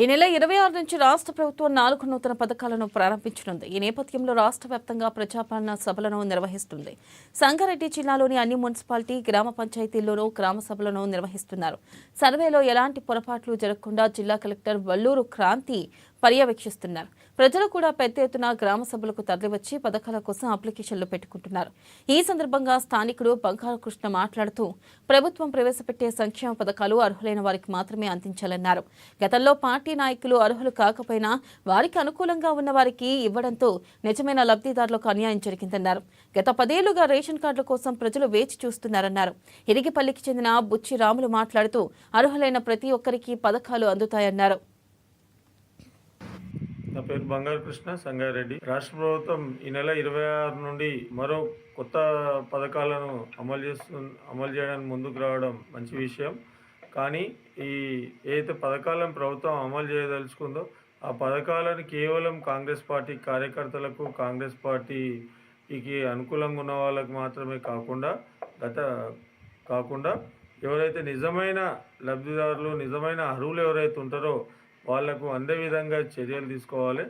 ఈ నెల 26 నుంచి రాష్ట్ర ప్రభుత్వం 4 నూతన పథకాలను ప్రారంభించనుంది. ఈ నేపథ్యంలో రాష్ట్ర వ్యాప్తంగా ప్రజాపాలన సభలను నిర్వహిస్తుంది. సంగారెడ్డి జిల్లాలోని అన్ని మున్సిపాలిటీ, గ్రామ పంచాయతీల్లోనూ గ్రామ సభలను నిర్వహిస్తున్నారు. సర్వేలో ఎలాంటి పొరపాట్లు జరగకుండా జిల్లా కలెక్టర్ వల్లూరు క్రాంతి పర్యవేక్షిస్తున్నారు. ప్రజలు కూడా పెద్ద ఎత్తున గ్రామ సభలకు తరలివచ్చి పథకాల కోసం అప్లికేషన్లు పెట్టుకుంటున్నారు. ఈ సందర్భంగా స్థానికుడు బంగారకృష్ణ మాట్లాడుతూ ప్రభుత్వం ప్రవేశపెట్టే సంక్షేమ పథకాలు అర్హులైన వారికి మాత్రమే అందించాలన్నారు. గతంలో పార్టీ నాయకులు అర్హులు కాకపోయినా వారికి అనుకూలంగా ఉన్న వారికి ఇవ్వడంతో నిజమైన లబ్ధిదారులకు అన్యాయం జరిగిందన్నారు. గత 10 ఏళ్లుగా రేషన్ కార్డుల కోసం ప్రజలు వేచి చూస్తున్నారన్నారు. ఇరిగిపల్లికి చెందిన బుచ్చి రాములు మాట్లాడుతూ అర్హులైన ప్రతి ఒక్కరికి పథకాలు అందుతాయన్నారు. నా పేరు బంగారకృష్ణ, సంగారెడ్డి. రాష్ట్ర ప్రభుత్వం ఈ నెల 26 నుండి మరో కొత్త పథకాలను అమలు చేయడానికి ముందుకు రావడం మంచి విషయం. కానీ ఏదైతే పథకాలను ప్రభుత్వం అమలు చేయదలుచుకుందో ఆ పథకాలను కేవలం కాంగ్రెస్ పార్టీ కార్యకర్తలకు, కాంగ్రెస్ పార్టీకి అనుకూలంగా ఉన్న వాళ్ళకు మాత్రమే కాకుండా ఎవరైతే నిజమైన లబ్ధిదారులు, నిజమైన అర్హులు ఎవరైతే ఉంటారో వాళ్లకు అందే విధంగా చర్యలు తీసుకోవాలి.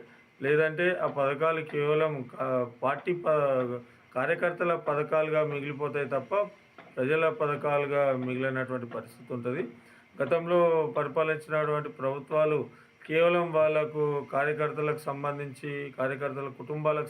లేదంటే ఆ పథకాలు కేవలం పార్టీ కార్యకర్తల పథకాలుగా మిగిలిపోతాయి తప్ప ప్రజల పథకాలుగా మిగిలినటువంటి పరిస్థితి ఉంటుంది. గతంలో పరిపాలించినటువంటి ప్రభుత్వాలు కేవలం వాళ్ళకు కార్యకర్తలకు సంబంధించి, కార్యకర్తల కుటుంబాలకు